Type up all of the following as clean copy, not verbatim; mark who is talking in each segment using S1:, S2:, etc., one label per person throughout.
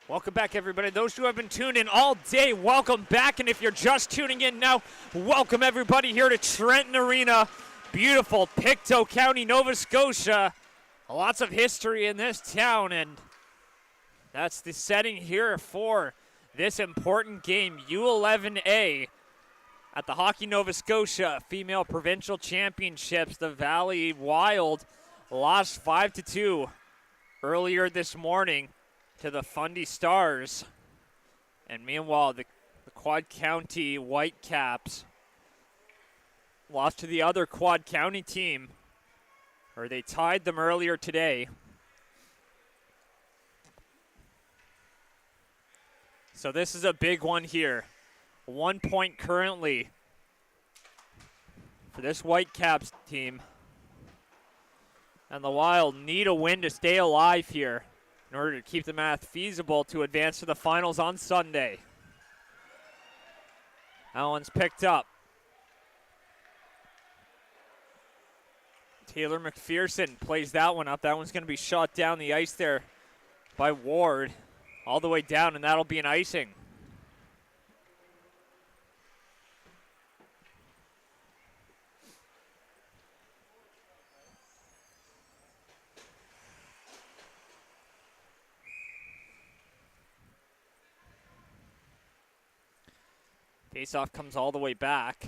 S1: Welcome back, everybody. Those who have been tuned in all day, welcome back. And if you're just tuning in now, welcome everybody here to Trenton Arena. Beautiful Pictou County, Nova Scotia. Lots of history in this town, and that's the setting here for this important game, U11A at the Hockey Nova Scotia Female Provincial Championships. The Valley Wild lost 5-2 earlier this morning to the Fundy Stars. And meanwhile, the Quad County Whitecaps lost to the other Quad County team, or they tied them earlier today. So this is a big one here. 1 point currently for this Whitecaps team. And the Wild need a win to stay alive here in order to keep the math feasible to advance to the finals on Sunday. That one's picked up. Taylor McPherson plays that one up. That one's going to be shot down the ice there by Ward all the way down, and that'll be an icing. Faceoff comes all the way back.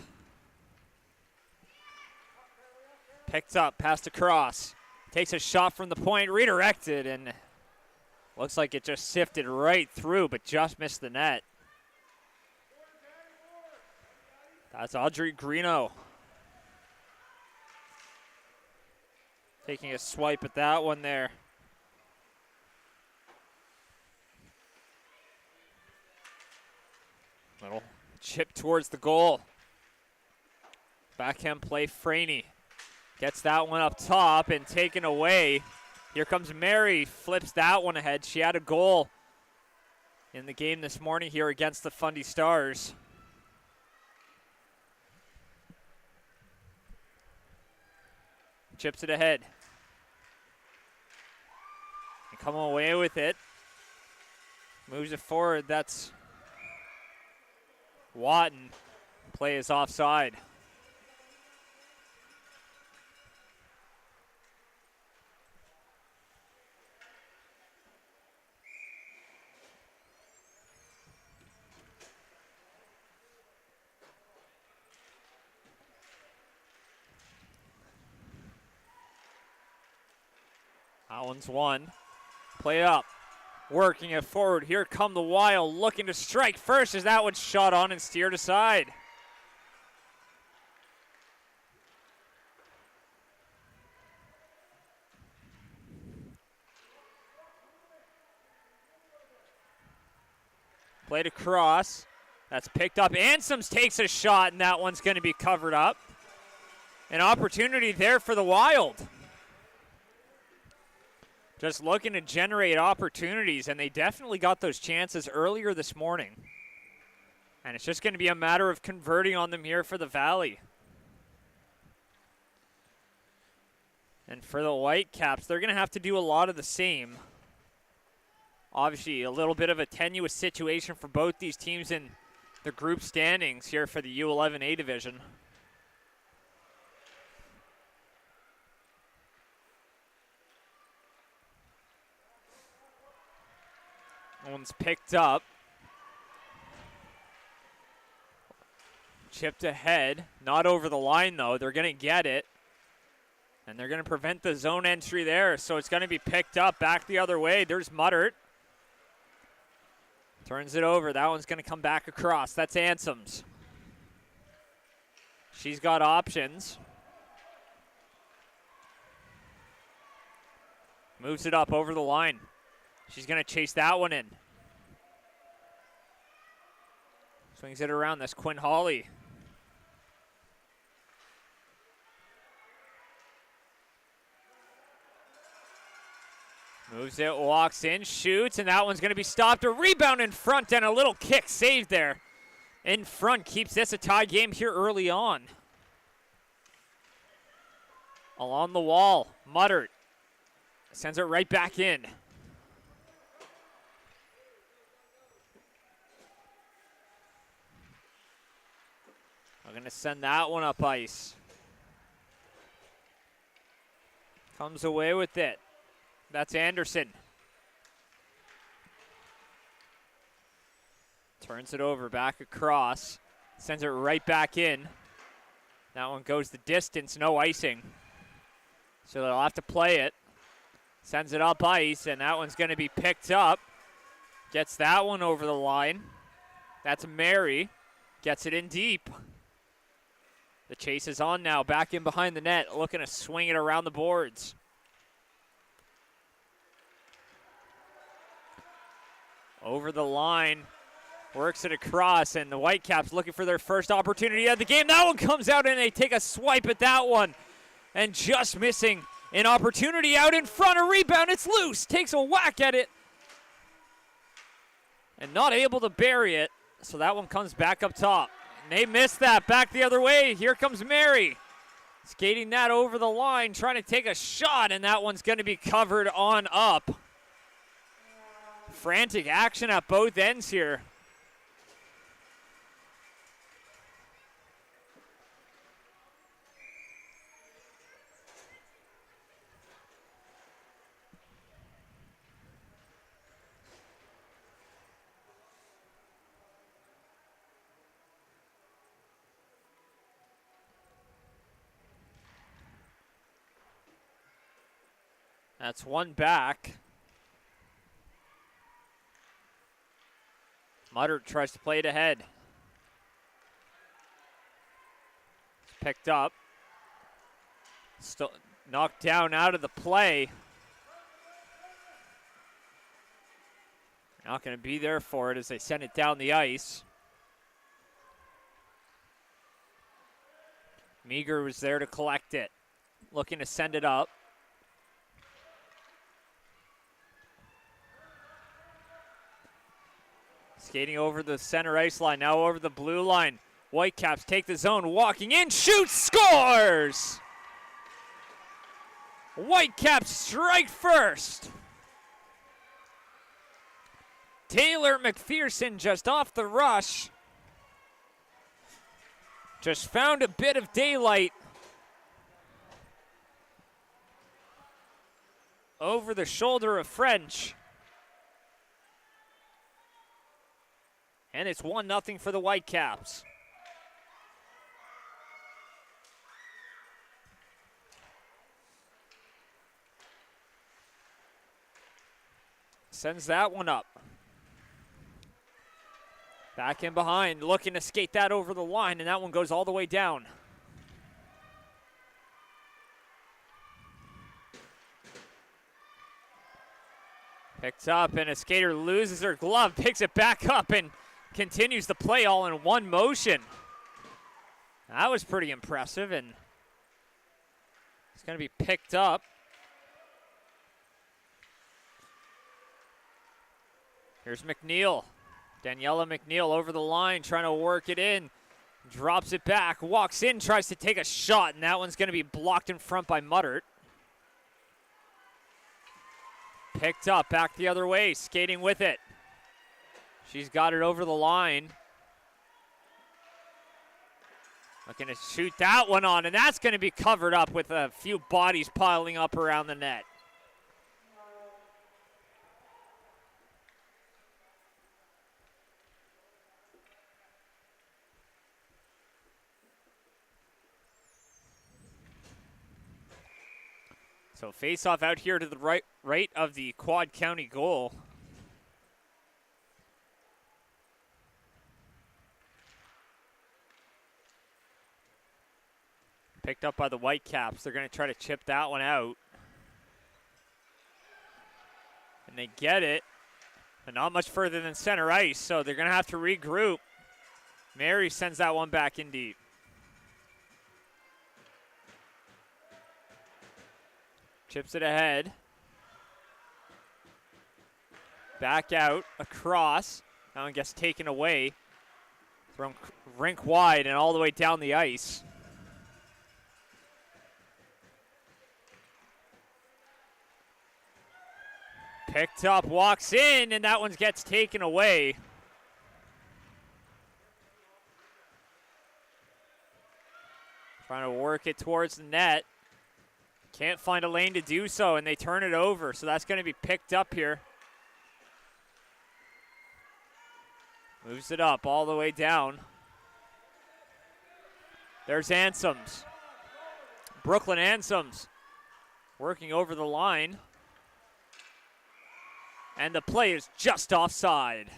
S1: Picked up, passed across. Takes a shot from the point, redirected, and looks like it just sifted right through, but just missed the net. That's Audrey Greeno taking a swipe at that one there. Little chip towards the goal. Backhand play, Franey gets that one up top and taken away. Here comes Mary, flips that one ahead. She had a goal in the game this morning here against the Fundy Stars. Chips it ahead. And come away with it. Moves it forward. That's Watton. Play is offside. That one's one. Play up. Working it forward. Here come the Wild, looking to strike first as that one's shot on and steered aside. Played across. That's picked up. Ansems takes a shot, and that one's going to be covered up. An opportunity there for the Wild. Just looking to generate opportunities, and they definitely got those chances earlier this morning. And it's just going to be a matter of converting on them here for the Valley. And for the Whitecaps, they're going to have to do a lot of the same. Obviously, a little bit of a tenuous situation for both these teams in the group standings here for the U11A division. One's picked up. Chipped ahead. Not over the line, though. They're going to get it. And they're going to prevent the zone entry there. So it's going to be picked up back the other way. There's Muttert. Turns it over. That one's going to come back across. That's Ansems. She's got options. Moves it up over the line. She's going to chase that one in. Swings it around. That's Quinn Hawley. Moves it, walks in, shoots, and that one's going to be stopped. A rebound in front and a little kick saved there. In front keeps this a tie game here early on. Along the wall, Muttert sends it right back in. I'm going to send that one up ice. Comes away with it. That's Anderson. Turns it over, back across. Sends it right back in. That one goes the distance, no icing. So they'll have to play it. Sends it up ice, and that one's going to be picked up. Gets that one over the line. That's Mary. Gets it in deep. The chase is on now, back in behind the net, looking to swing it around the boards. Over the line, works it across, and the Whitecaps looking for their first opportunity of the game. That one comes out, and they take a swipe at that one. And just missing an opportunity out in front. A rebound, it's loose, takes a whack at it. And not able to bury it, so that one comes back up top. And they missed that, back the other way. Here comes Mary. Skating that over the line, trying to take a shot, and that one's going to be covered on up. Frantic action at both ends here. That's one back. Muddert tries to play it ahead. It's picked up. Still knocked down out of the play. Not going to be there for it as they send it down the ice. Meager was there to collect it. Looking to send it up. Skating over the center ice line, now over the blue line. Whitecaps take the zone, walking in, shoots, scores! Whitecaps strike first. Taylor McPherson just off the rush. Just found a bit of daylight over the shoulder of French. And it's 1-0 for the Whitecaps. Sends that one up. Back in behind, looking to skate that over the line, and that one goes all the way down. Picked up, and a skater loses her glove, picks it back up, and continues the play all in one motion. That was pretty impressive, and it's going to be picked up. Here's McNeil. Daniela McNeil over the line, trying to work it in. Drops it back, walks in, tries to take a shot, and that one's going to be blocked in front by Muddert. Picked up, back the other way, skating with it. She's got it over the line. Looking to shoot that one on, and that's going to be covered up with a few bodies piling up around the net. So face-off out here to the right of the Quad County goal. Picked up by the Whitecaps. They're going to try to chip that one out. And they get it, but not much further than center ice, so they're going to have to regroup. Mary sends that one back in deep. Chips it ahead. Back out, across. That one gets taken away. Thrown rink wide and all the way down the ice. Picked up, walks in, and that one gets taken away. Trying to work it towards the net. Can't find a lane to do so, and they turn it over. So that's going to be picked up here. Moves it up all the way down. There's Ansems. Brooklyn Ansems working over the line. And the play is just offside.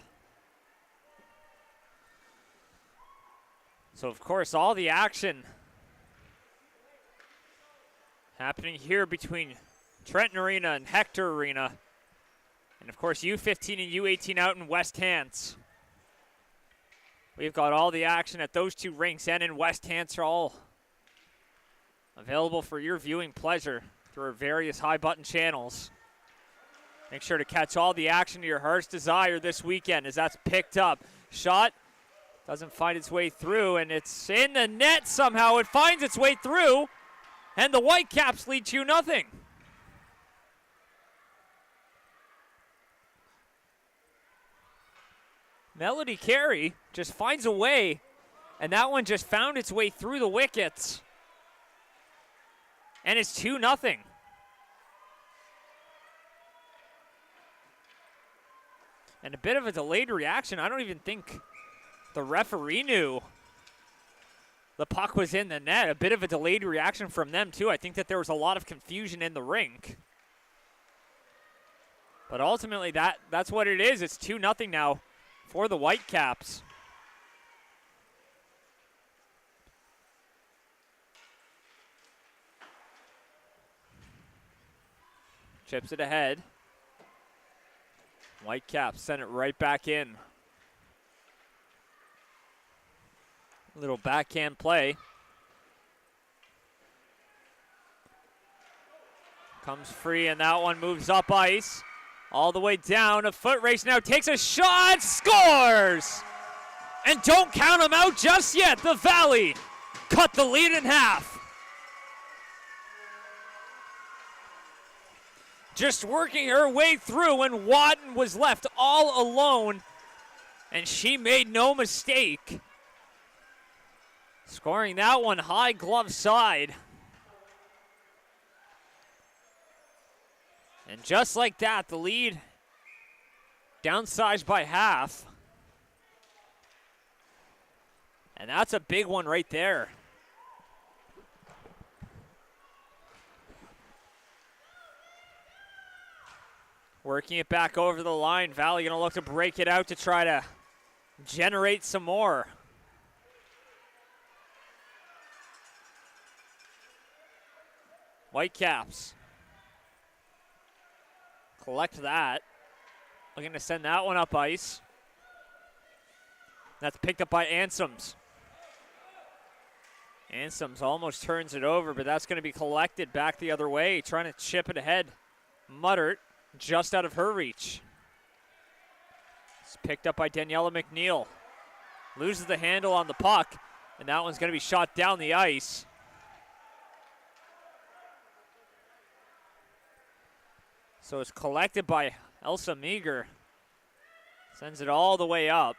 S1: So, of course, all the action happening here between Trenton Arena and Hector Arena. And, of course, U15 and U18 out in West Hants. We've got all the action at those two rinks and in West Hants, all available for your viewing pleasure through our various high button channels. Make sure to catch all the action to your heart's desire this weekend as that's picked up. Shot doesn't find its way through, and it's in the net somehow. It finds its way through, and the Whitecaps lead 2-0. Melody Carey just finds a way, and that one just found its way through the wickets. And it's 2-0. And a bit of a delayed reaction. I don't even think the referee knew the puck was in the net. A bit of a delayed reaction from them, too. I think that there was a lot of confusion in the rink. But ultimately, that's what it is. It's 2-0 now for the Whitecaps. Chips it ahead. Whitecaps send it right back in. Little backhand play. Comes free, and that one moves up ice. All the way down. A foot race now. Takes a shot. Scores! And don't count them out just yet. The Valley cut the lead in half. Just working her way through when Wadden was left all alone. And she made no mistake. Scoring that one high glove side. And just like that, the lead downsized by half. And that's a big one right there. Working it back over the line. Valley going to look to break it out to try to generate some more. Whitecaps collect that. Looking to send that one up ice. That's picked up by Ansems. Ansems almost turns it over, but that's going to be collected back the other way. Trying to chip it ahead. Muttert just out of her reach. It's picked up by Daniela McNeil. Loses the handle on the puck, and that one's going to be shot down the ice. So it's collected by Elsa Meager. Sends it all the way up.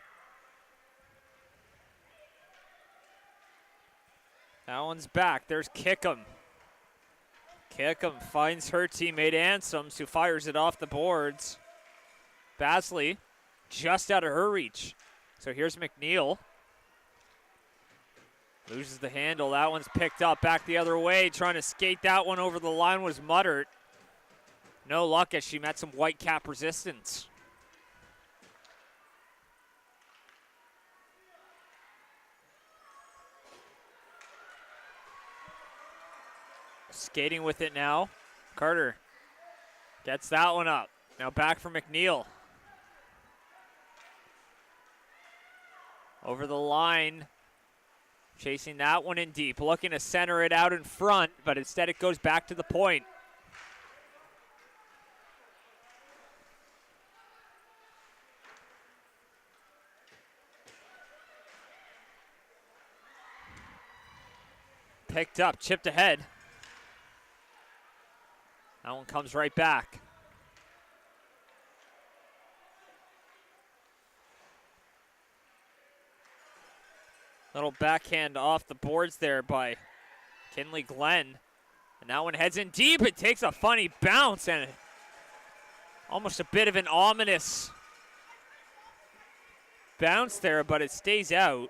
S1: That one's back. There's Kickham. Kickham finds her teammate Ansems, who fires it off the boards. Basley just out of her reach. So here's McNeil. Loses the handle. That one's picked up back the other way. Trying to skate that one over the line was Muttert. No luck as she met some Whitecap resistance. Skating with it now. Carter gets that one up. Now back for McNeil. Over the line. Chasing that one in deep. Looking to center it out in front, but instead it goes back to the point. Picked up, chipped ahead. That one comes right back. Little backhand off the boards there by Kinley Glenn. And that one heads in deep. It takes a funny bounce and almost a bit of an ominous bounce there, but it stays out.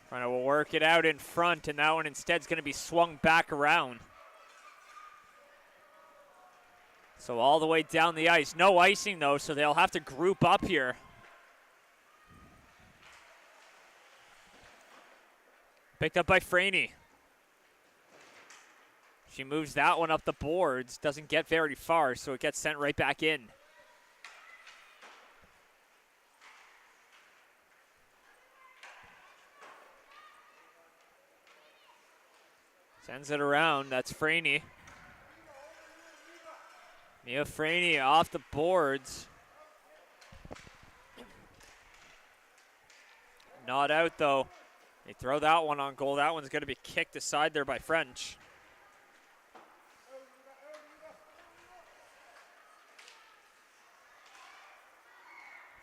S1: Trying to work it out in front, and that one instead is going to be swung back around. So all the way down the ice. No icing, though, so they'll have to group up here. Picked up by Franey. She moves that one up the boards. Doesn't get very far, so it gets sent right back in. Sends it around. That's Franey. Mia Franey off the boards. Not out, though. They throw that one on goal. That one's going to be kicked aside there by French.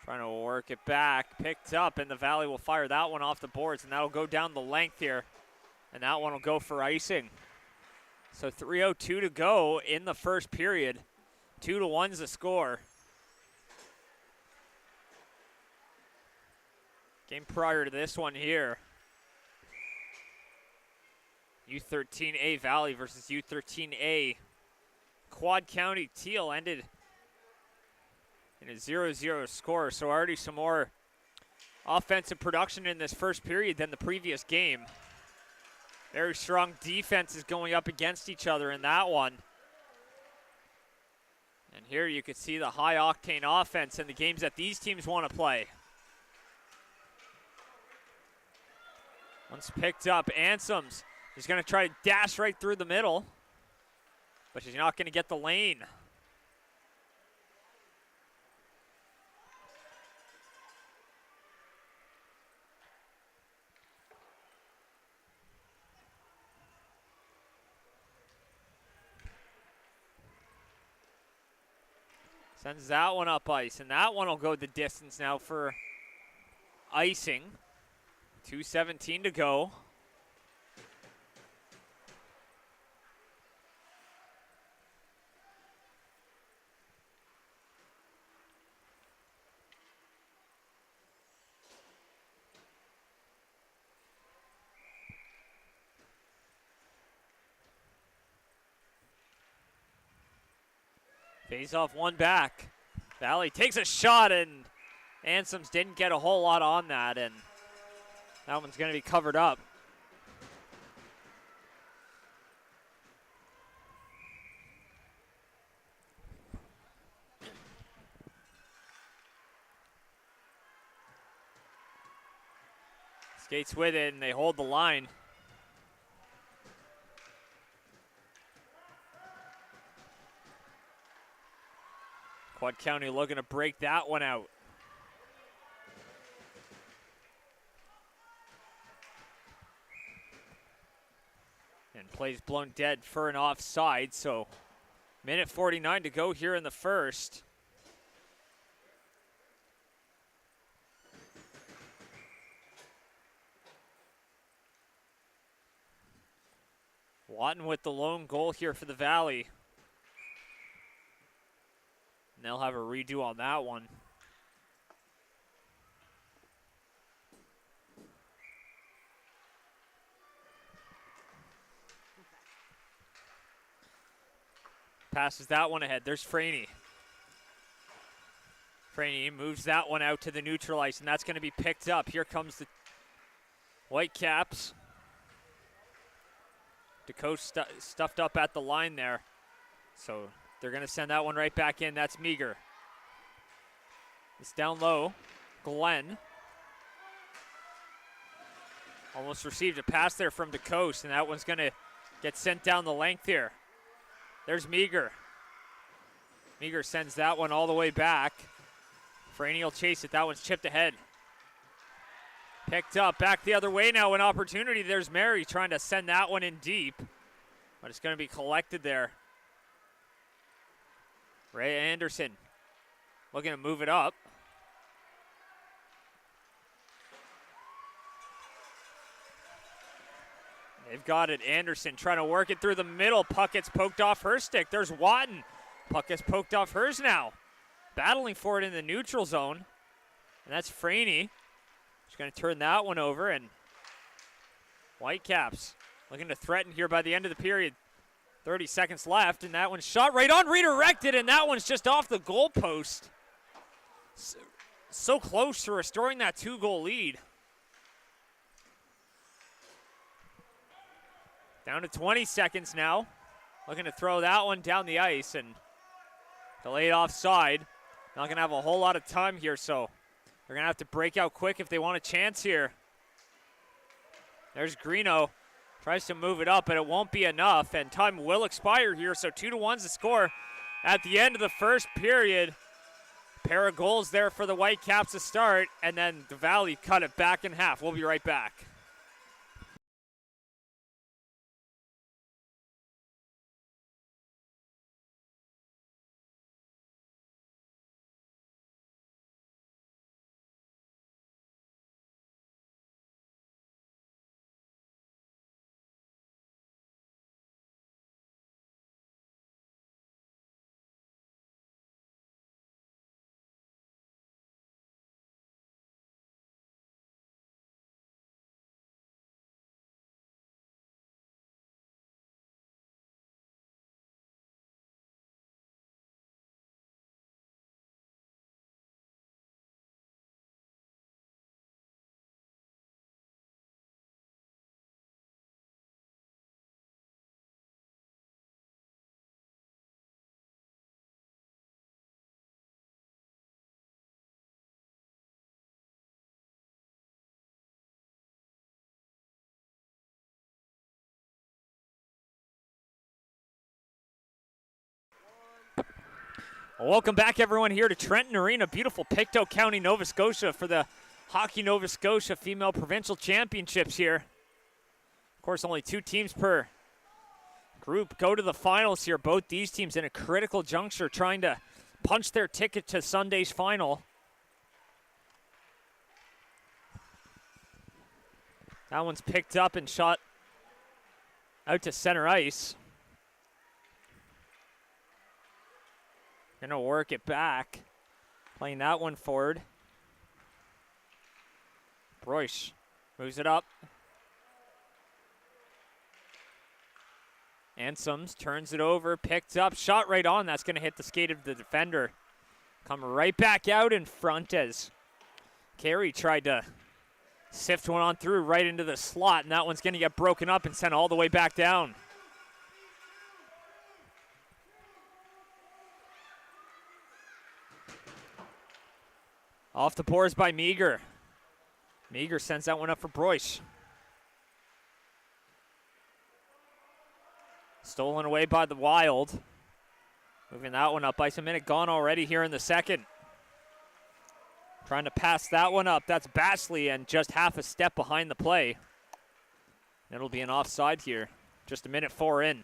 S1: Trying to work it back. Picked up, and the Valley will fire that one off the boards, and that'll go down the length here. And that one will go for icing. So 3:02 to go in the first period. 2-1's the score. Game prior to this one here. U13A Valley versus U13A Quad County Teal ended in a 0-0 score. So already some more offensive production in this first period than the previous game. Very strong defenses going up against each other in that one. And here you can see the high-octane offense and the games that these teams want to play. Once picked up, Ansems is going to try to dash right through the middle, but she's not going to get the lane. Sends that one up ice, and that one will go the distance now for icing. 2:17 to go. Face off one back. Valley takes a shot, and Ansems didn't get a whole lot on that, and that one's going to be covered up. Skates with it, and they hold the line. Quad County looking to break that one out. And plays blown dead for an offside, so minute 49 to go here in the first. Watton with the lone goal here for the Valley. And they'll have a redo on that one. Passes that one ahead. There's Franey. Franey moves that one out to the neutral ice, and that's going to be picked up. Here comes the Whitecaps. DeCote stuffed up at the line there. So they're going to send that one right back in. That's Meager. It's down low. Glenn. Almost received a pass there from DeCote, and that one's going to get sent down the length here. There's Meager. Meager sends that one all the way back. Franey will chase it. That one's chipped ahead. Picked up, back the other way now, an opportunity. There's Mary trying to send that one in deep, but it's going to be collected there. Ray Anderson looking to move it up. They've got it. Anderson trying to work it through the middle. Puck gets poked off her stick. There's Watton. Puck gets poked off hers now. Battling for it in the neutral zone. And that's Franey. She's going to turn that one over. And Whitecaps looking to threaten here by the end of the period. 30 seconds left. And that one's shot right on, redirected. And that one's just off the goalpost. So close to restoring that 2-goal lead. Down to 20 seconds now. Looking to throw that one down the ice and delayed offside. Not going to have a whole lot of time here, so they're going to have to break out quick if they want a chance here. There's Greeno. Tries to move it up, but it won't be enough, and time will expire here, so 2-1's the score at the end of the first period. Pair of goals there for the Whitecaps to start, and then the Valley cut it back in half. We'll be right back. Welcome back, everyone, here to Trenton Arena, beautiful Pictou County, Nova Scotia, for the Hockey Nova Scotia Female Provincial Championships here. Of course, only 2 teams per group go to the finals here. Both these teams in a critical juncture trying to punch their ticket to Sunday's final. That one's picked up and shot out to center ice. Gonna work it back. Playing that one forward. Broish moves it up. Ansems turns it over, picked up, shot right on. That's gonna hit the skate of the defender. Come right back out in front as Carey tried to sift one on through right into the slot, and that one's gonna get broken up and sent all the way back down. Off the boards by Meager. Meager sends that one up for Broish. Stolen away by the Wild. Moving that one up. Ice a minute gone already here in the second. Trying to pass that one up. That's Bashley and just half a step behind the play. It'll be an offside here. Just a minute 4 in.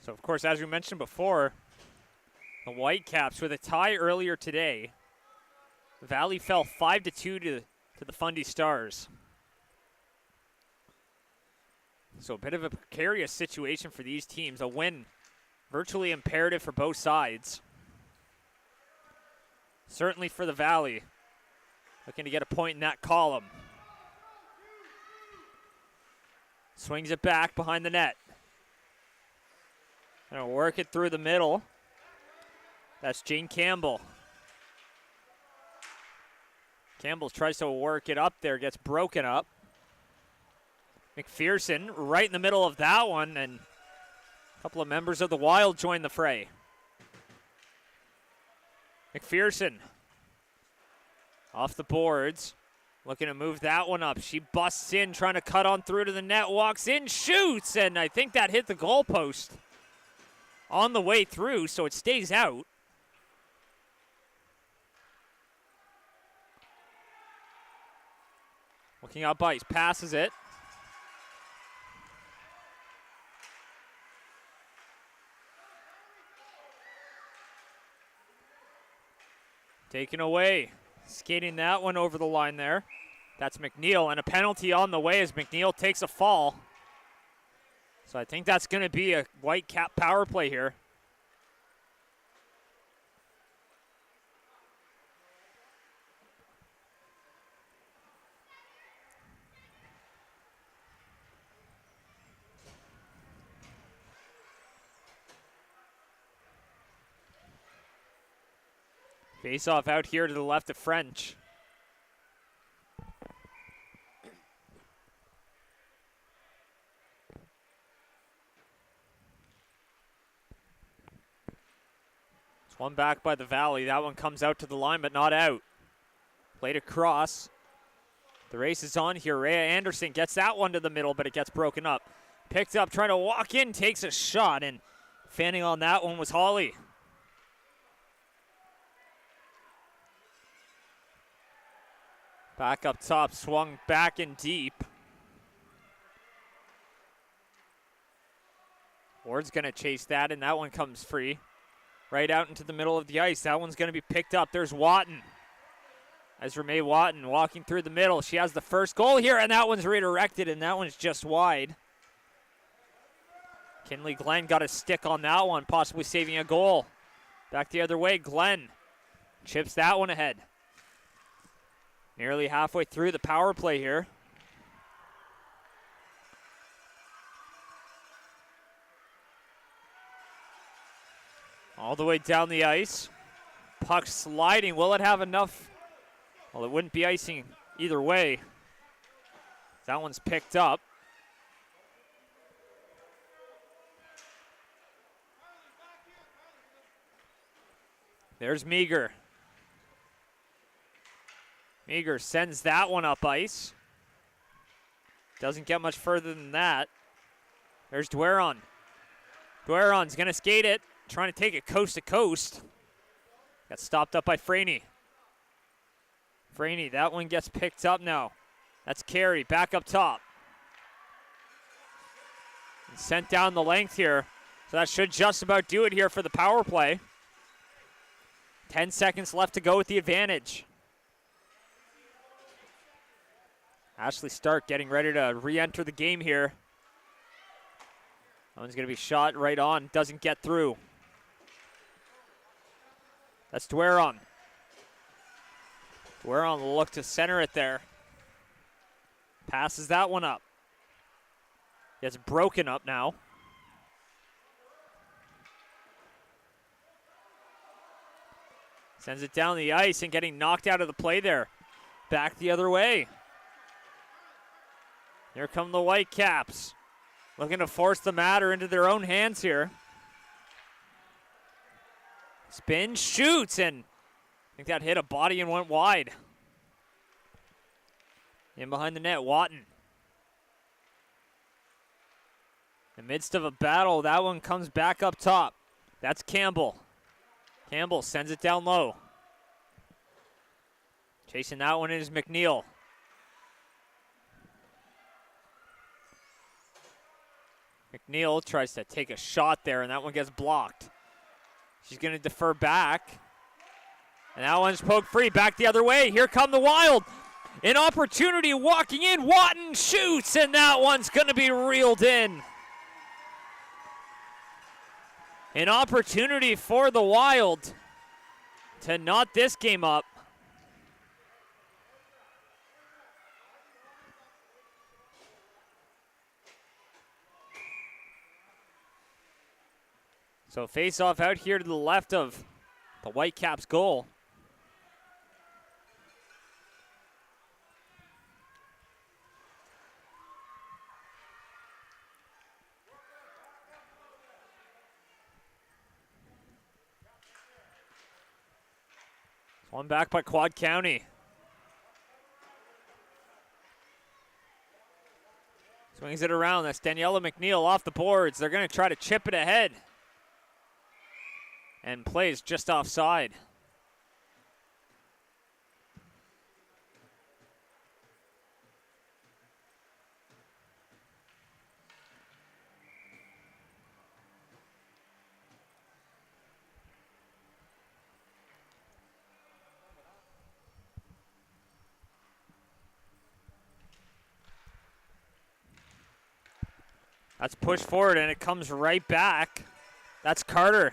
S1: So, of course, as we mentioned before, the Whitecaps with a tie earlier today. Valley fell 5-2 to the Fundy Stars. So a bit of a precarious situation for these teams. A win virtually imperative for both sides. Certainly for the Valley. Looking to get a point in that column. Swings it back behind the net. Gonna work it through the middle. That's Jane Campbell. Campbell tries to work it up there, gets broken up. McPherson right in the middle of that one, and a couple of members of the Wild join the fray. McPherson off the boards, looking to move that one up. She busts in, trying to cut on through to the net, walks in, shoots, and I think that hit the goalpost. on the way through, so it stays out. Looking up ice, passes it. Taken away. Skating that one over the line there. That's McNeil, and a penalty on the way as McNeil takes a fall. So I think that's going to be a Whitecap power play here. Face-off out here to the left of French. It's one back by the Valley. That one comes out to the line, but not out. Played across. The race is on here. Rhea Anderson gets that one to the middle, but it gets broken up. Picked up, trying to walk in, takes a shot, and fanning on that one was Holly. Back up top, swung back and deep. Ward's going to chase that, and that one comes free. Right out into the middle of the ice. That one's going to be picked up. There's Watton. Ezra May Watton walking through the middle. She has the first goal here, and that one's redirected, and that one's just wide. Kinley Glenn got a stick on that one, possibly saving a goal. Back the other way, Glenn chips that one ahead. Nearly halfway through the power play here. All the way down the ice. Puck sliding. Will it have enough? Well, it wouldn't be icing either way. That one's picked up. There's Meager. Meager sends that one up ice. Doesn't get much further than that. There's Dweron. Dweron's going to skate it, trying to take it coast to coast. Got stopped up by Franey. Franey, that one gets picked up now. That's Carey, back up top. And sent down the length here. So that should just about do it here for the power play. 10 seconds left to go with the advantage. Ashley Stark getting ready to re-enter the game here. That one's going to be shot right on. Doesn't get through. That's Dweron. Dweron will look to center it there. Passes that one up. It's broken up now. Sends it down the ice and getting knocked out of the play there. Back the other way. Here come the Whitecaps. Looking to force the matter into their own hands here. Spin, shoots, and I think that hit a body and went wide. In behind the net, Watton. In the midst of a battle, that one comes back up top. That's Campbell. Campbell sends it down low. Chasing that one is McNeil. McNeil tries to take a shot there, and that one gets blocked. She's going to defer back. And that one's poked free. Back the other way. Here come the Wild. An opportunity walking in. Watton shoots, and that one's going to be reeled in. An opportunity for the Wild to knot this game up. So face-off out here to the left of the Whitecaps goal. One back by Quad County. Swings it around. That's Daniela McNeil off the boards. They're going to try to chip it ahead. and plays just offside. That's pushed forward, and it comes right back. That's Carter.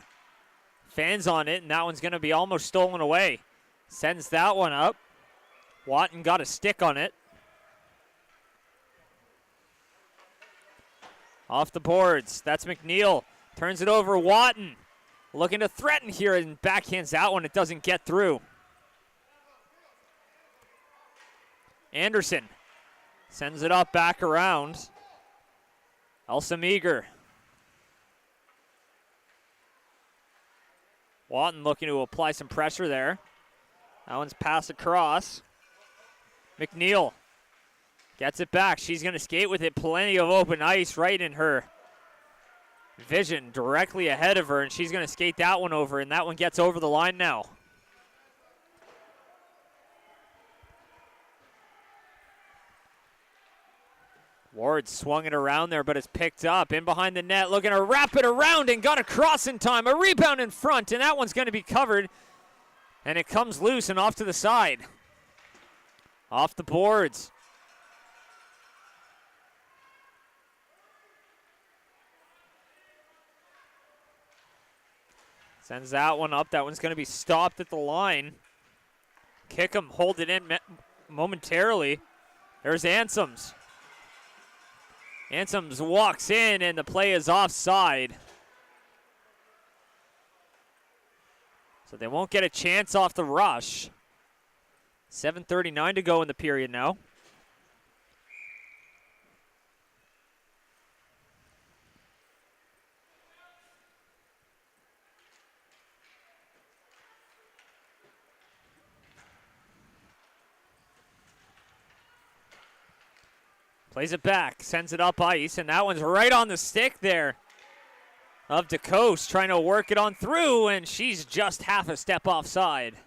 S1: Fans on it, and that one's going to be almost stolen away. Sends that one up. Watton got a stick on it. Off the boards. That's McNeil. Turns it over. Watton looking to threaten here and backhands that one. It doesn't get through. Anderson sends it up back around. Elsa Meager. Watton looking to apply some pressure there. That one's passed across. McNeil gets it back. She's going to skate with it. Plenty of open ice right in her vision, directly ahead of her, and she's going to skate that one over, and that one gets over the line now. Ward swung it around there, but it's picked up. In behind the net, looking to wrap it around and got across in time. A rebound in front, and that one's going to be covered. And it comes loose and off to the side. Off the boards. Sends that one up. That one's going to be stopped at the line. Kick him, hold it in momentarily. There's Ansems. Ansems walks in, and the play is offside. So they won't get a chance off the rush. 7:39 to go in the period now. Plays it back, sends it up ice, and that one's right on the stick there of DeCoste, trying to work it on through, and she's just half a step offside.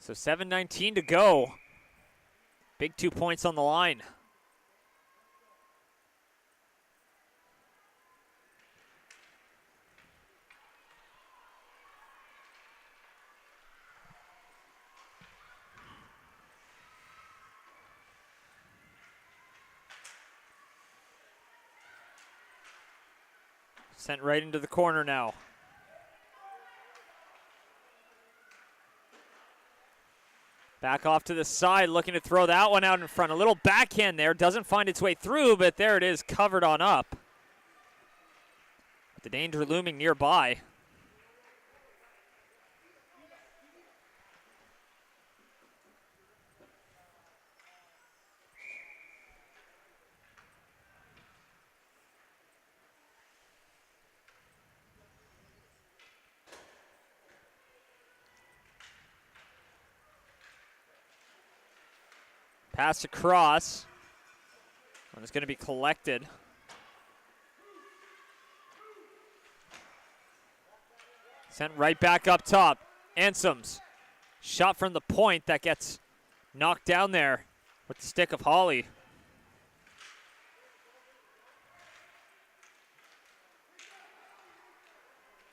S1: So 7:19 to go. Big 2 points on the line. Sent right into the corner now. Back off to the side, looking to throw that one out in front. A little backhand there, doesn't find its way through, but there it is, covered on up. The danger looming nearby. Pass across. And it's going to be collected. Sent right back up top. Ansems. Shot from the point that gets knocked down there with the stick of Holly.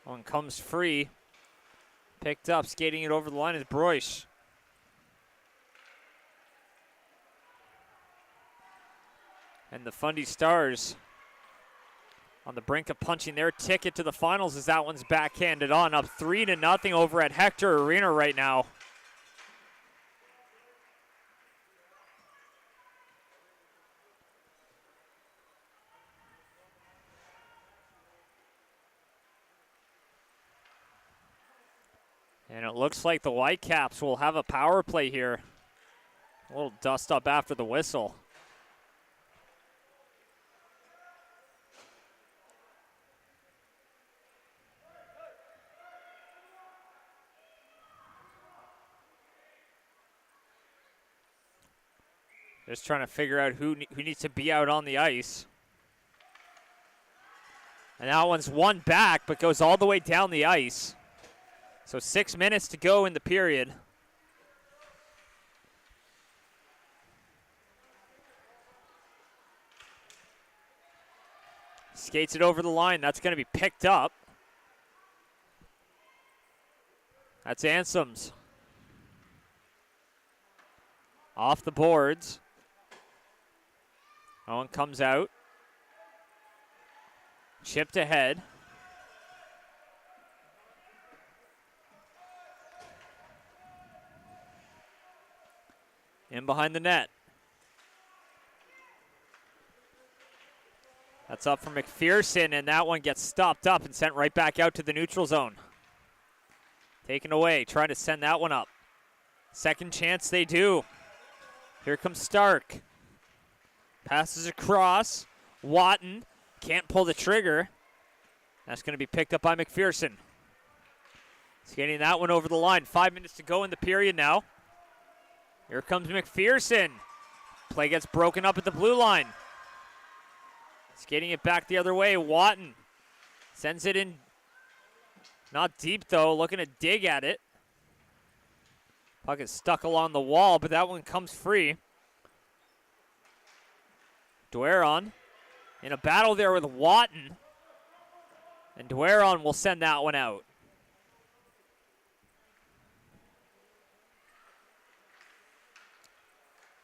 S1: One comes free. Picked up, skating it over the line is Broish. And the Fundy Stars on the brink of punching their ticket to the finals as that one's backhanded on. Up 3-0 over at Hector Arena right now. And it looks like the Whitecaps will have a power play here. A little dust up after the whistle. Just trying to figure out who needs to be out on the ice. And that one's one back, but goes all the way down the ice. So 6 minutes to go in the period. Skates it over the line. That's going to be picked up. That's Ansem's. Off the boards. That one comes out. Chipped ahead. In behind the net. That's up for McPherson, and that one gets stopped up and sent right back out to the neutral zone. Taken away, trying to send that one up. Second chance they do. Here comes Stark. Passes across. Watton can't pull the trigger. That's going to be picked up by McPherson. He's getting that one over the line. 5 minutes to go in the period now. Here comes McPherson. Play gets broken up at the blue line. Skating it back the other way. Watton sends it in. Not deep, though. Looking to dig at it. Puck is stuck along the wall, but that one comes free. Dueron in a battle there with Watton. And Dueron will send that one out.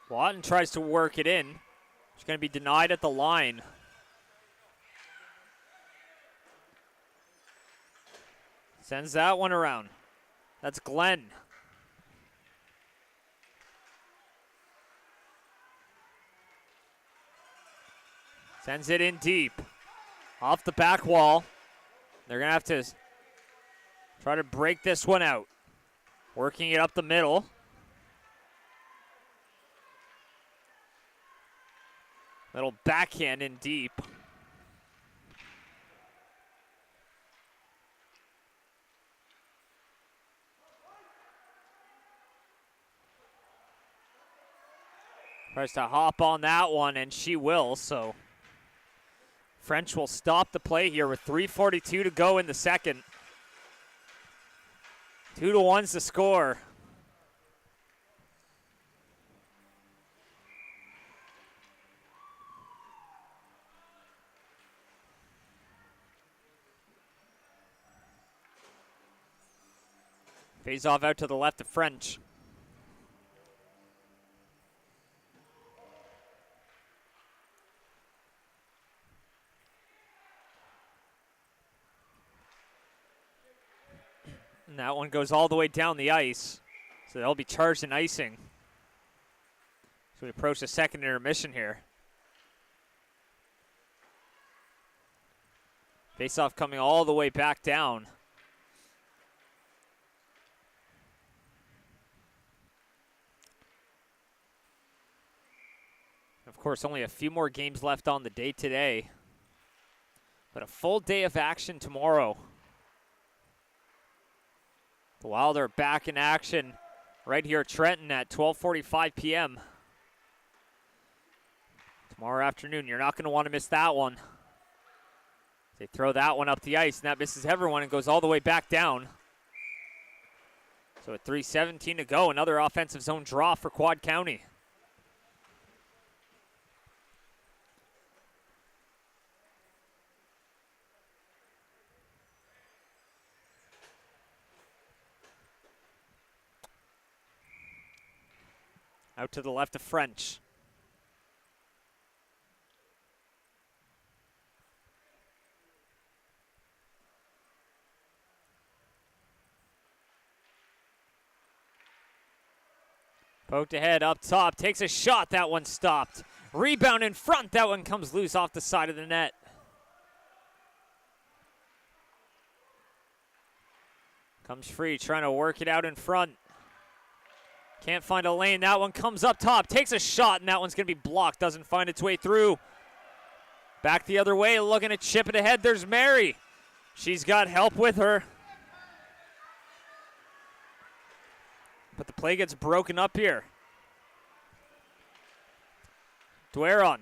S1: Watton tries to work it in. It's going to be denied at the line. Sends that one around. That's Glenn. Sends it in deep. Off the back wall. They're going to have to try to break this one out. Working it up the middle. Little backhand in deep. Tries to hop on that one, and she will, so French will stop the play here with 3:42 to go in the second. 2-1's the score. Face off out to the left of French. And that one goes all the way down the ice. So they'll be charged in icing. So we approach the second intermission here. Face-off coming all the way back down. Of course, only a few more games left on the day today. But a full day of action tomorrow. The Wild are back in action right here at Trenton at 12:45 p.m. tomorrow afternoon. You're not going to want to miss that one. They throw that one up the ice, and that misses everyone and goes all the way back down. So at 3:17 to go, another offensive zone draw for Quad County. Out to the left of French. Poked ahead up top, takes a shot, that one stopped. Rebound in front, that one comes loose off the side of the net. Comes free, trying to work it out in front. Can't find a lane. That one comes up top, takes a shot, and that one's going to be blocked. Doesn't find its way through. Back the other way, looking to chip it ahead. There's Mary. She's got help with her. But the play gets broken up here. Dueron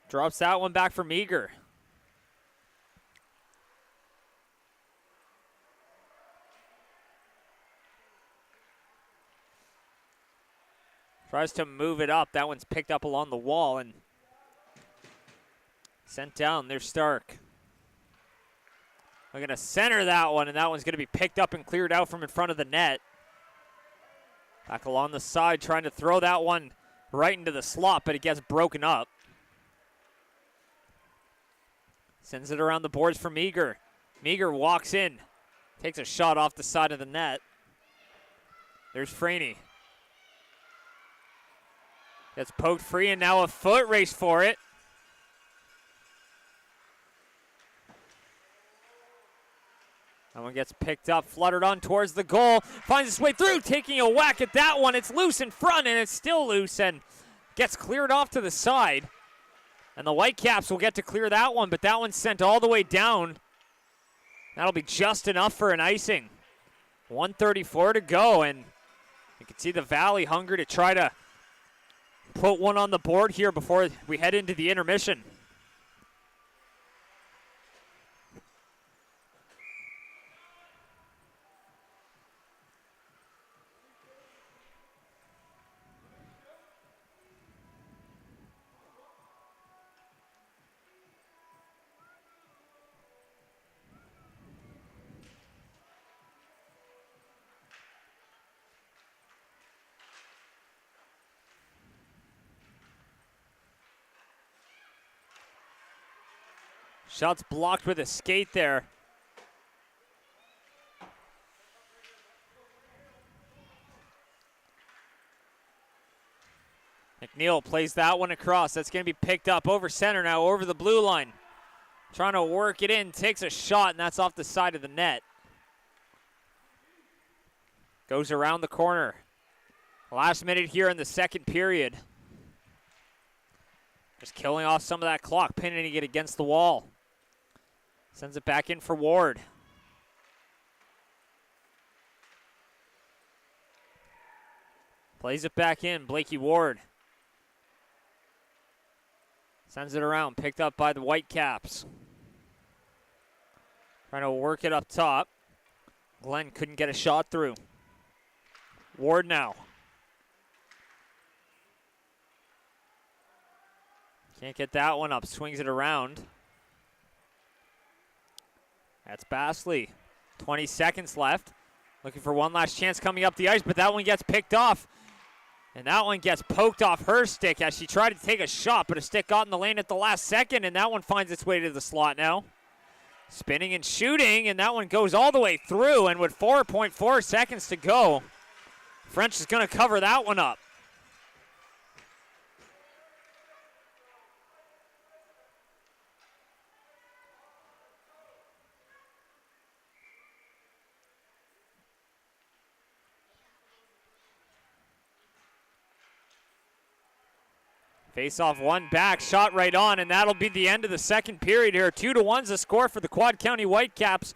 S1: drops that one back for Meager. Tries to move it up. That one's picked up along the wall and sent down. There's Stark. We're going to center that one, and that one's going to be picked up and cleared out from in front of the net. Back along the side, trying to throw that one right into the slot, but it gets broken up. Sends it around the boards for Meager. Meager walks in, takes a shot off the side of the net. There's Franey. Gets poked free, and now a foot race for it. That one gets picked up, fluttered on towards the goal, finds its way through, taking a whack at that one. It's loose in front, and it's still loose, and gets cleared off to the side. And the Whitecaps will get to clear that one, but that one's sent all the way down. That'll be just enough for an icing. 1:34 to go, and you can see the Valley hunger to try to put one on the board here before we head into the intermission. Shots blocked with a skate there. McNeil plays that one across. That's going to be picked up over center now, over the blue line. Trying to work it in, takes a shot, and that's off the side of the net. Goes around the corner. Last minute here in the second period. Just killing off some of that clock, pinning it against the wall. Sends it back in for Ward. Plays it back in, Blakey Ward. Sends it around, picked up by the Whitecaps. Trying to work it up top. Glenn couldn't get a shot through. Ward now. Can't get that one up, swings it around. That's Bastley. 20 seconds left. Looking for one last chance coming up the ice, but that one gets picked off. And that one gets poked off her stick as she tried to take a shot, but a stick got in the lane at the last second, and that one finds its way to the slot now. Spinning and shooting, and that one goes all the way through, and with 4.4 seconds to go, French is going to cover that one up. Face off one back, shot right on, and that'll be the end of the second period here. 2-1's the score for the Quad County Whitecaps.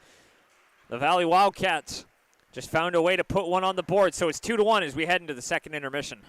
S1: The Valley Wildcats just found a way to put one on the board, so it's 2-1 as we head into the second intermission.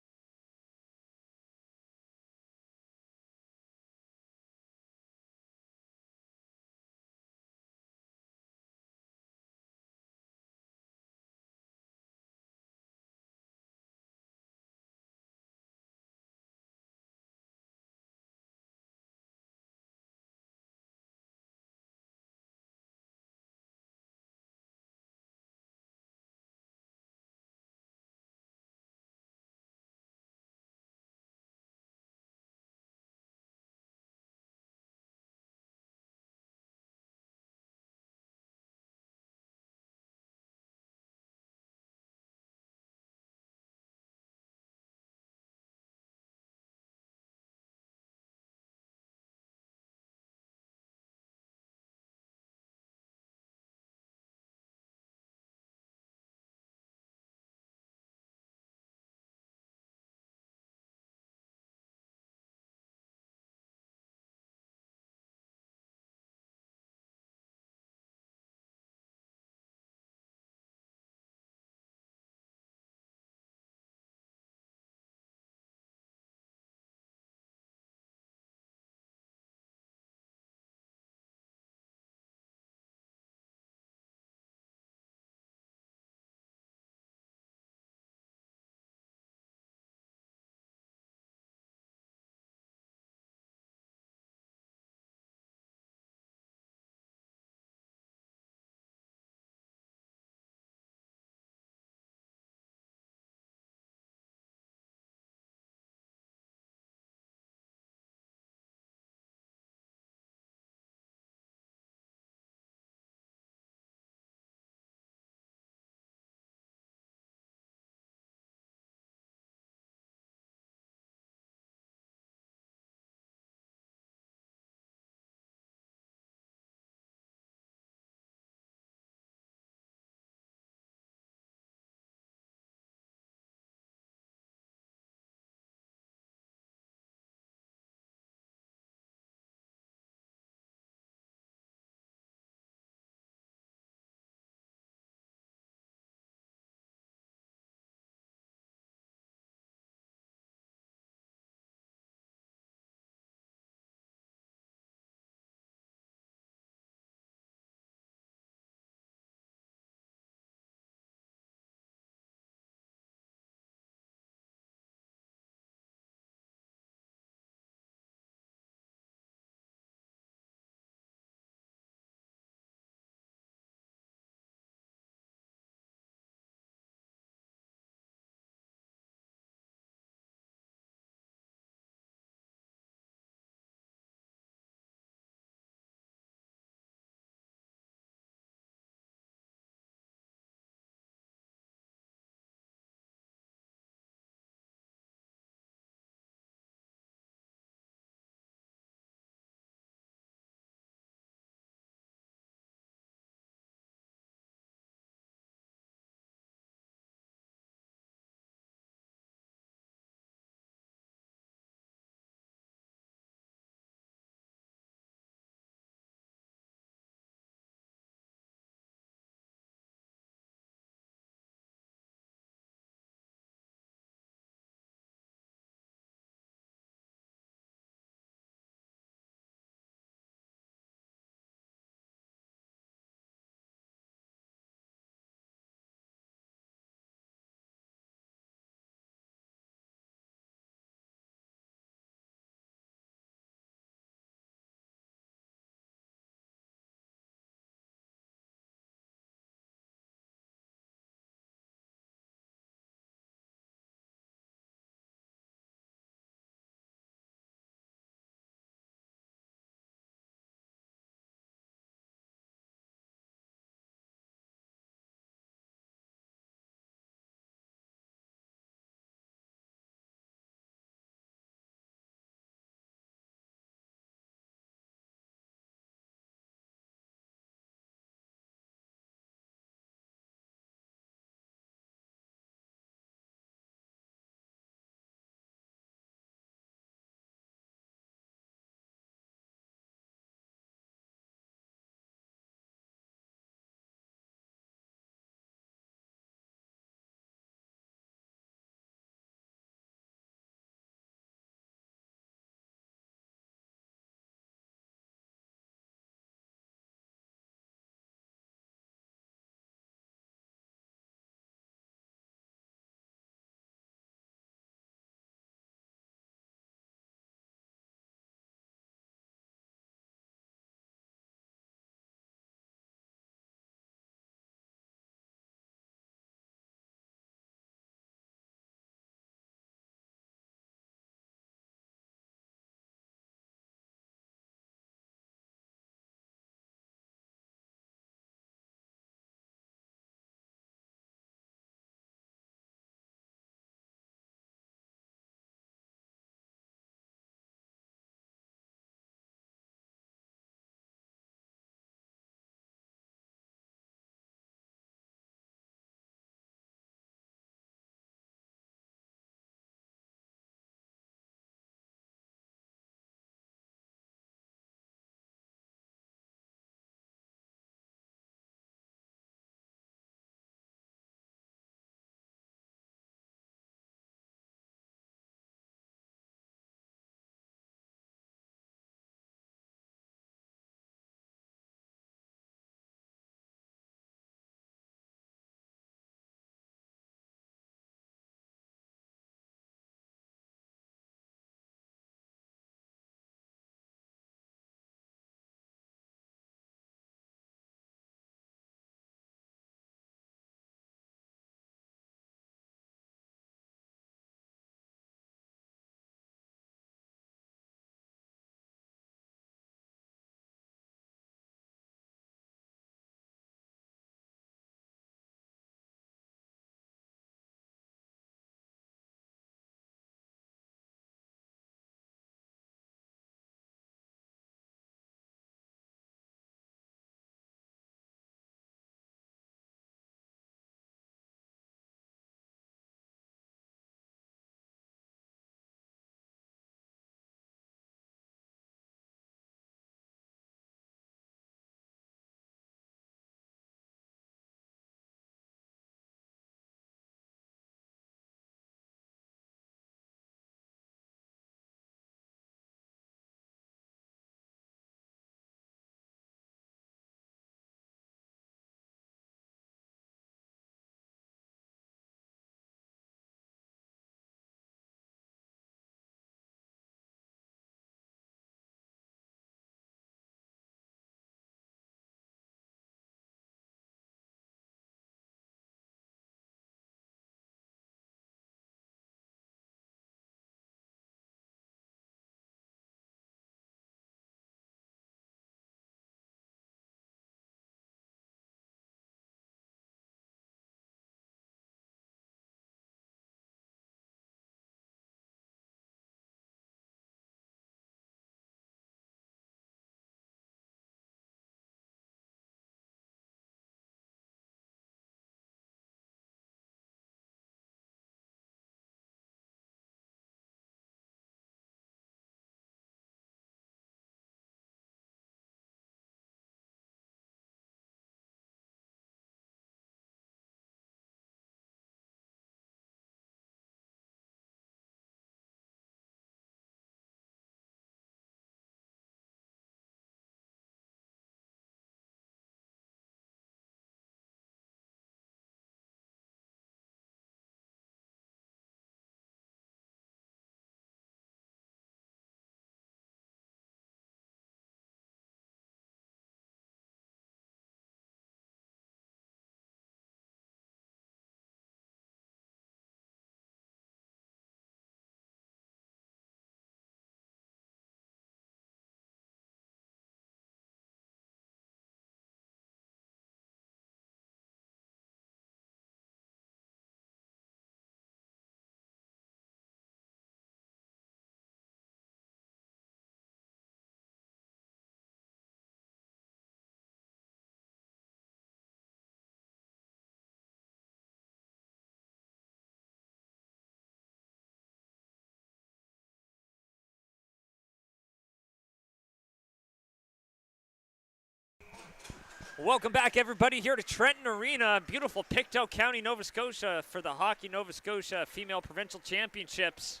S1: Welcome back, everybody, here to Trenton Arena, beautiful Pictou County, Nova Scotia, for the Hockey Nova Scotia Female Provincial Championships.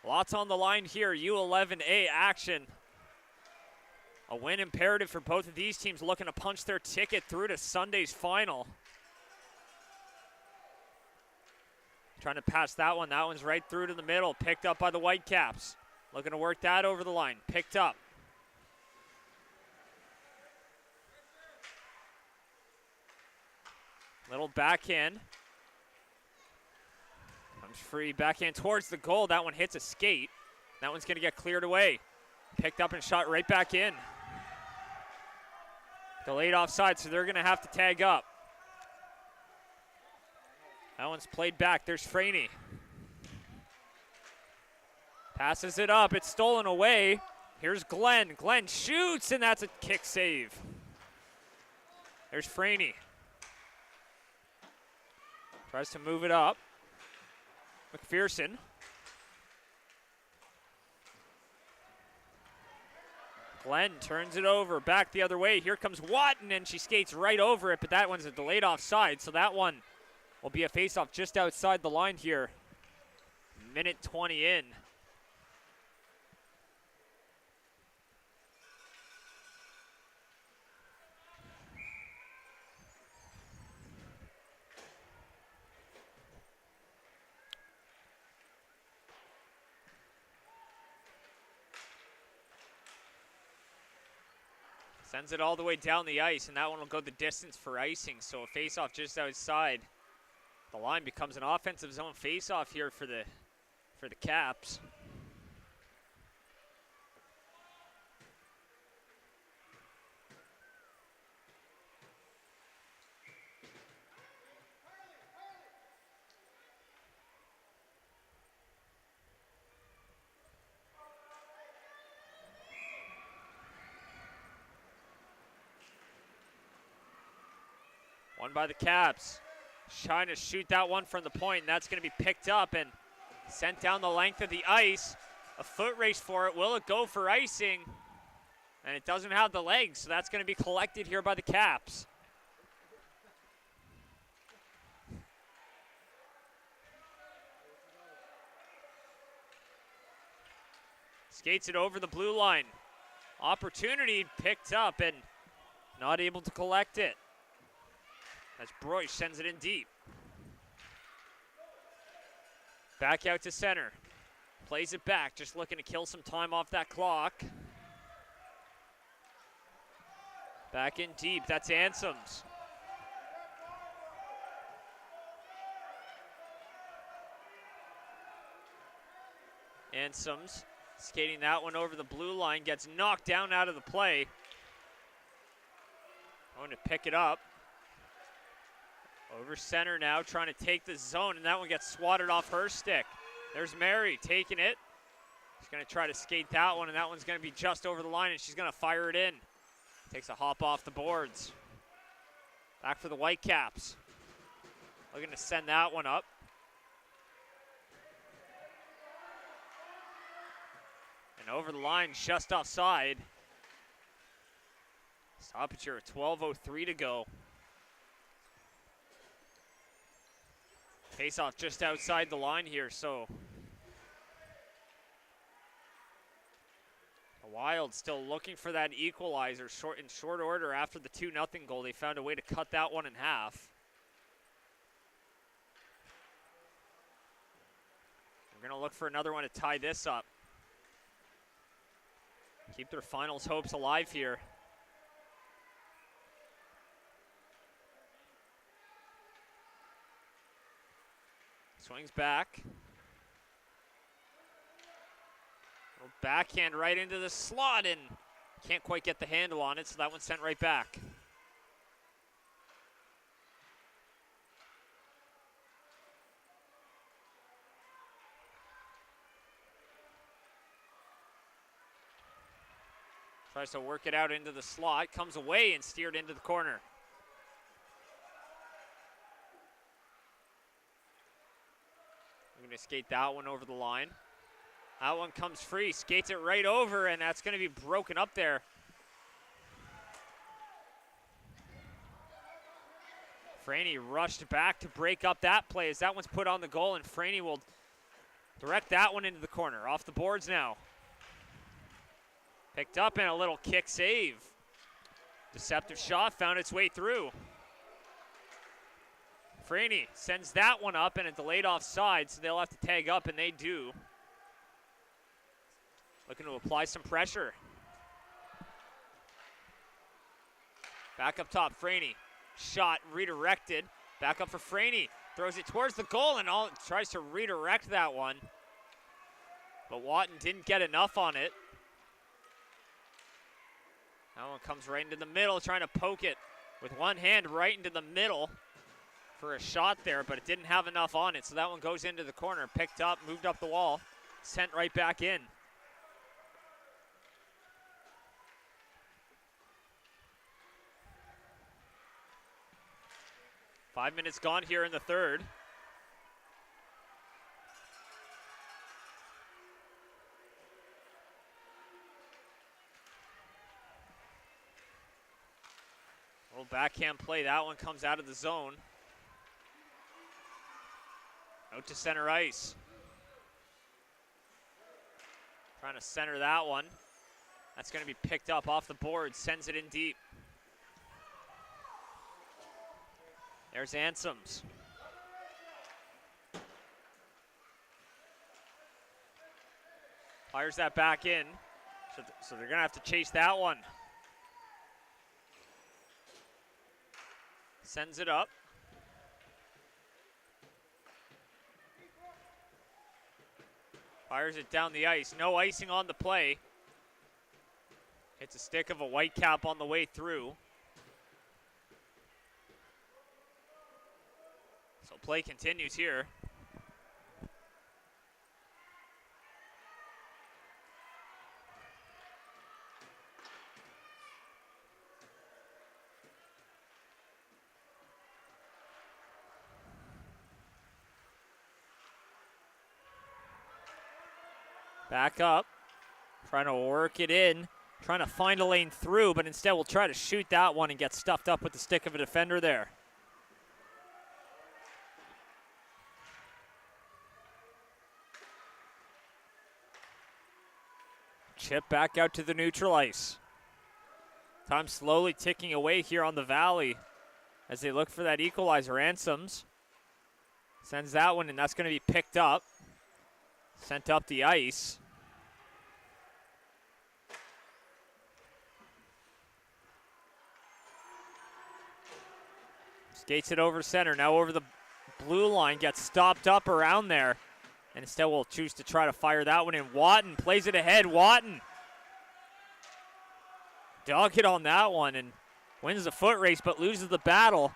S1: Lots on the line here, U11A action. A win imperative for both of these teams, looking to punch their ticket through to Sunday's final. Trying to pass that one. That one's right through to the middle, picked up by the Whitecaps. Looking to work that over the line, picked up. Little backhand. Comes free, backhand towards the goal. That one hits a skate. That one's going to get cleared away. Picked up and shot right back in. Delayed offside, so they're going to have to tag up. That one's played back. There's Franey. Passes it up. It's stolen away. Here's Glenn. Glenn shoots, and that's a kick save. There's Franey. Tries to move it up. McPherson. Glenn turns it over, back the other way. Here comes Watton, and she skates right over it, but that one's a delayed offside, so that one will be a faceoff just outside the line here. Minute 20 in. Sends it all the way down the ice, and that one will go the distance for icing. So a face-off just outside the line becomes an offensive zone face-off here for the Caps. One by the Caps. Trying to shoot that one from the point, and that's going to be picked up and sent down the length of the ice. A foot race for it. Will it go for icing? And it doesn't have the legs, so that's going to be collected here by the Caps. Skates it over the blue line. Opportunity picked up and not able to collect it. As Broyce sends it in deep. Back out to center. Plays it back, just looking to kill some time off that clock. Back in deep, that's Ansems. Ansems skating that one over the blue line, gets knocked down out of the play. Going to pick it up. Over center now, trying to take the zone, and that one gets swatted off her stick. There's Mary taking it. She's going to try to skate that one, and that one's going to be just over the line, and she's going to fire it in. Takes a hop off the boards. Back for the Whitecaps. Looking to send that one up. And over the line, just offside. Stoppage here, 12:03 to go. Face-off just outside the line here, so the Wild still looking for that equalizer in short order after the 2-0 goal. They found a way to cut that one in half. We're going to look for another one to tie this up. Keep their finals hopes alive here. Swings back. Little backhand right into the slot, and can't quite get the handle on it, so that one's sent right back. Tries to work it out into the slot, comes away and steered into the corner. Going to skate that one over the line. That one comes free, skates it right over, and that's going to be broken up there Franey rushed back to break up that play as that one's put on the goal, and Franey will direct that one into the corner. Off the boards now. Picked up and a little kick save. Deceptive shot found its way through. Franey sends that one up and a delayed offside, so they'll have to tag up, and they do. Looking to apply some pressure. Back up top, Franey. Shot redirected. Back up for Franey. Throws it towards the goal and tries to redirect that one. But Watton didn't get enough on it. That one comes right into the middle, trying to poke it with one hand right into the middle for a shot there, but it didn't have enough on it. So that one goes into the corner, picked up, moved up the wall, sent right back in. Five minutes gone here in the third. Little backhand play. That one comes out of the zone. Out to center ice. Trying to center that one. That's going to be picked up off the board. Sends it in deep. There's Ansems. Fires that back in. So they're going to have to chase that one. Sends it up. Fires it down the ice. No icing on the play. Hits a stick of a Whitecap on the way through. So play continues here. Back up, trying to work it in, trying to find a lane through, but instead we'll try to shoot that one and get stuffed up with the stick of a defender there. Chip back out to the neutral ice. Time slowly ticking away here on the Valley as they look for that equalizer. Ansems sends that one, and that's going to be picked up. Sent up the ice. Skates it over center, now over the blue line, gets stopped up around there. And instead we'll choose to try to fire that one in. Watton plays it ahead. Watton dug it on that one and wins the foot race but loses the battle.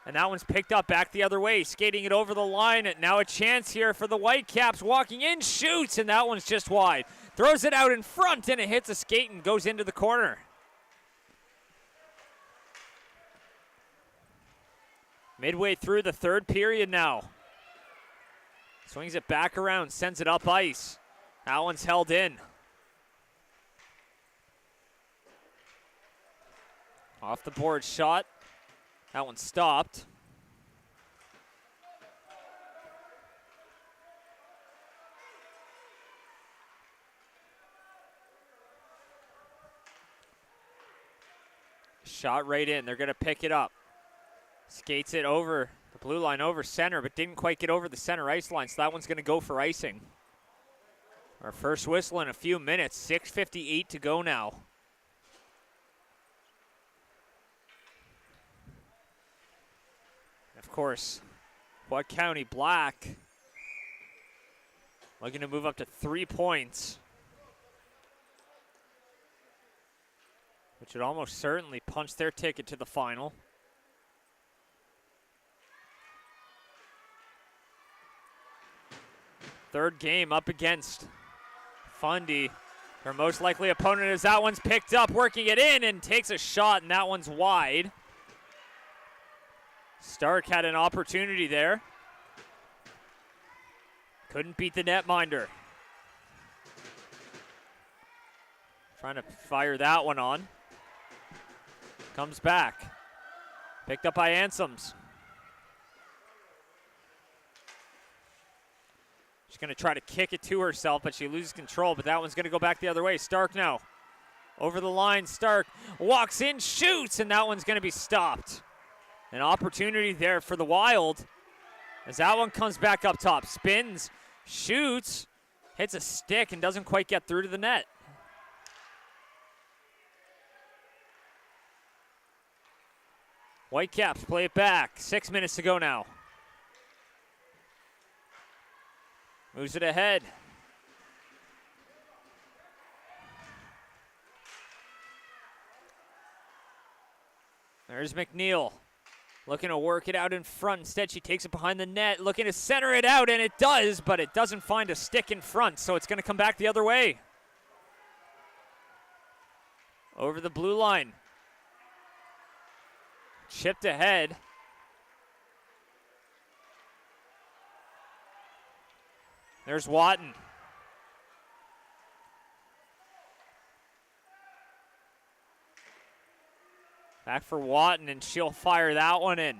S1: And that one's picked up back the other way, skating it over the line. And now a chance here for the Whitecaps, walking in, shoots, and that one's just wide. Throws it out in front, and it hits a skate and goes into the corner. Midway through the third period now. Swings it back around, sends it up ice. That one's held in. Off the board shot. That one stopped. Shot right in. They're going to pick it up. Skates it over the blue line, over center, but didn't quite get over the center ice line, so that one's going to go for icing. Our first whistle in a few minutes. 6:58 to go now. Of course, What County Black looking to move up to 3 points, which would almost certainly punch their ticket to the final. Third game up against Fundy. Their most likely opponent as that one's picked up, working it in, and takes a shot, and that one's wide. Stark had an opportunity there. Couldn't beat the netminder. Trying to fire that one on. Comes back. Picked up by Ansems. going to try to kick it to herself, but she loses control, but that one's going to go back the other way. Stark now. Over the line, Stark walks in, shoots, and that one's going to be stopped. An opportunity there for the Wild as that one comes back up top. Spins, shoots, hits a stick, and doesn't quite get through to the net. Whitecaps play it back. 6 minutes to go now. Moves it ahead. There's McNeil. Looking to work it out in front. Instead, she takes it behind the net, looking to center it out, and it does, but it doesn't find a stick in front, so it's going to come back the other way. Over the blue line. Chipped ahead. There's Watton. Back for Watton, and she'll fire that one in.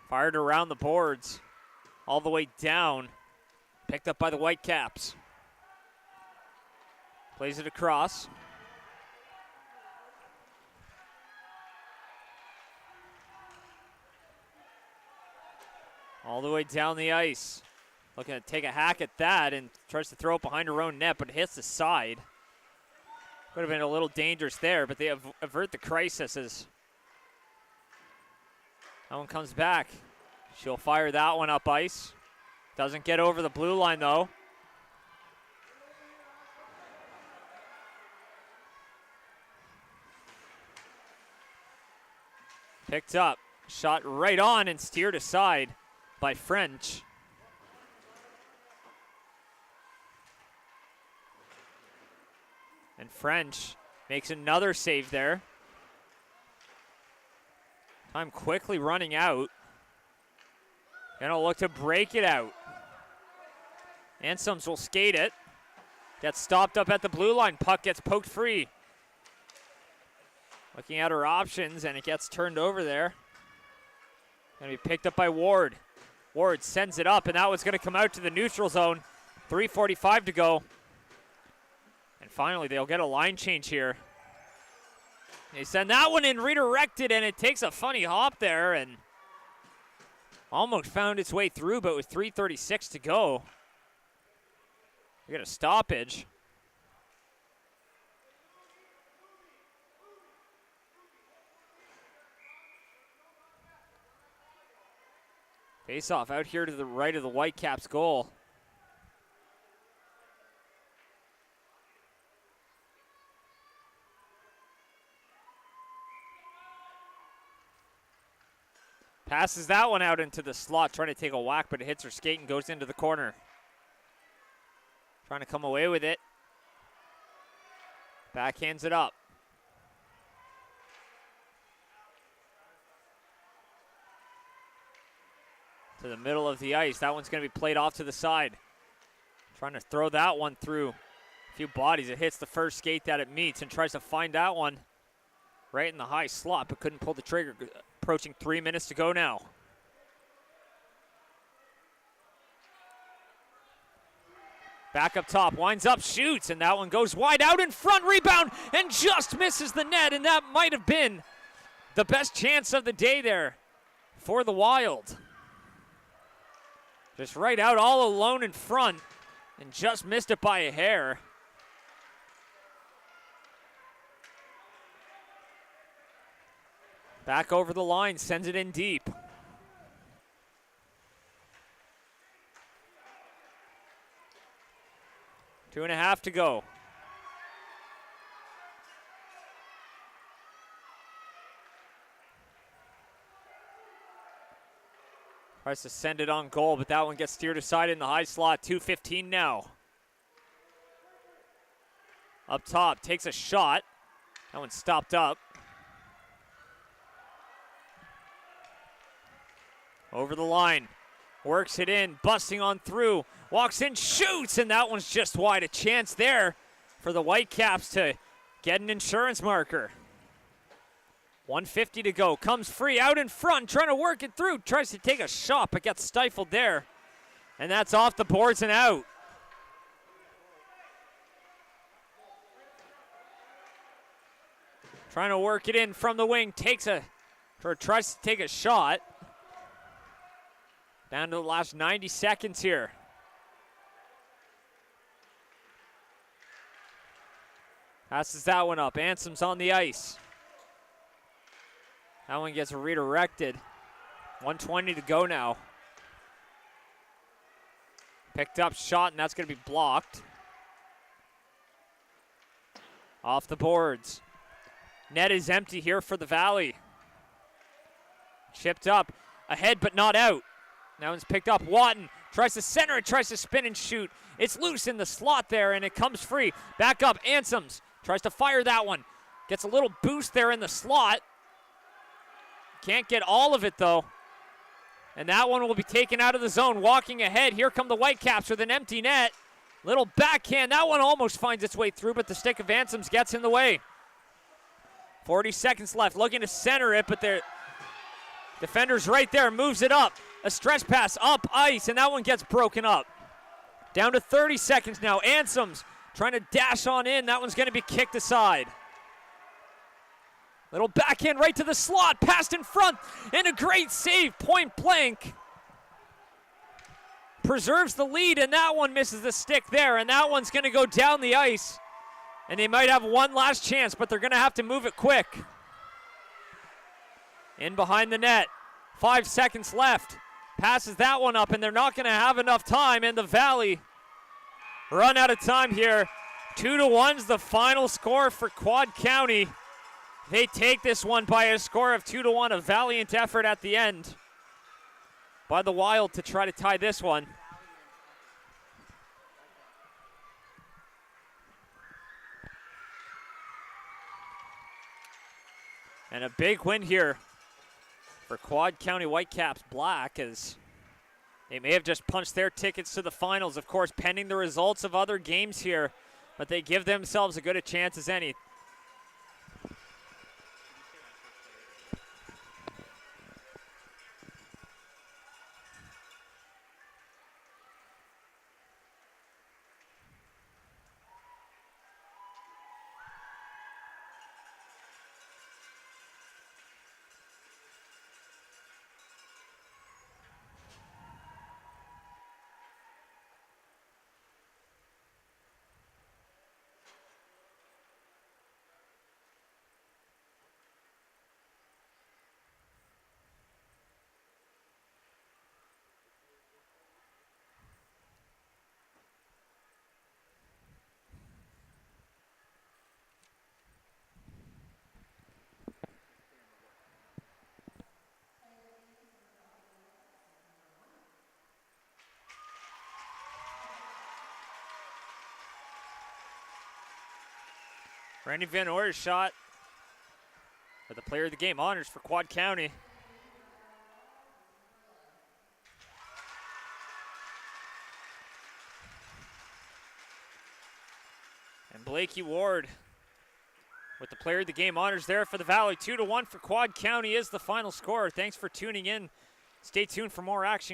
S1: Fired around the boards, all the way down. Picked up by the Whitecaps. Plays it across. All the way down the ice. Looking to take a hack at that and tries to throw it behind her own net, but it hits the side. Could have been a little dangerous there, but they avert the crisis as that one comes back. She'll fire that one up ice. Doesn't get over the blue line, though. Picked up, shot right on and steered aside by French. And French makes another save there. Time quickly running out. Gonna look to break it out. Anselms will skate it. Gets stopped up at the blue line. Puck gets poked free. Looking at her options, and it gets turned over there. Gonna be picked up by Ward. Ward sends it up, and that one's gonna come out to the neutral zone. 3:45 to go. And finally, they'll get a line change here. They send that one in, redirected, and it takes a funny hop there, and almost found its way through, but with 3:36 to go, we got a stoppage. Face off out here to the right of the Whitecaps goal. Passes that one out into the slot, trying to take a whack, but it hits her skate and goes into the corner. Trying to come away with it. Backhands it up. To the middle of the ice. That one's going to be played off to the side. Trying to throw that one through a few bodies. It hits the first skate that it meets and tries to find that one right in the high slot, but couldn't pull the trigger. Approaching 3 minutes to go now. Back up top, winds up, shoots, and that one goes wide out in front, rebound, and just misses the net, and that might have been the best chance of the day there for the Wild. Just right out all alone in front, and just missed it by a hair. Back over the line, sends it in deep. Two and a half to go. Tries to send it on goal, but that one gets steered aside in the high slot. 2:15 now. Up top, takes a shot. That one's stopped up. Over the line, works it in, busting on through, walks in, shoots, and that one's just wide. A chance there for the Whitecaps to get an insurance marker. 1:50 to go. Comes free out in front, trying to work it through. Tries to take a shot, but gets stifled there. And that's off the boards and out. Trying to work it in from the wing. Tries to take a shot. Down to the last 90 seconds here. Passes that one up. Ansom's on the ice. That one gets redirected. 1:20 to go now. Picked up shot, and that's going to be blocked. Off the boards. Net is empty here for the Valley. Chipped up. Ahead, but not out. That one's picked up. Watton tries to center it, tries to spin and shoot. It's loose in the slot there, and it comes free. Back up. Ansoms tries to fire that one. Gets a little boost there in the slot. Can't get all of it, though. And that one will be taken out of the zone. Walking ahead. Here come the Whitecaps with an empty net. Little backhand. That one almost finds its way through, but the stick of Ansoms gets in the way. 40 seconds left. Looking to center it, but the defender's right there. Moves it up. A stretch pass up ice, and that one gets broken up. Down to 30 seconds now. Ansoms trying to dash on in. That one's going to be kicked aside. Little backhand right to the slot. Passed in front, and a great save. Point blank. Preserves the lead, and that one misses the stick there, and that one's going to go down the ice. And they might have one last chance, but they're going to have to move it quick. In behind the net. 5 seconds left. Passes that one up, and they're not going to have enough time, and the Valley run out of time here. 2-1's the final score for Quad County. They take this one by a score of 2-1, a valiant effort at the end by the Wild to try to tie this one. And a big win here for Quad County Whitecaps Black, as they may have just punched their tickets to the finals, of course, pending the results of other games here, but they give themselves as good a chance as any. Randy Van Or's shot for the player of the game honors for Quad County. And Blakey Ward with the player of the game honors there for the Valley. 2-1 for Quad County is the final score. Thanks for tuning in. Stay tuned for more action.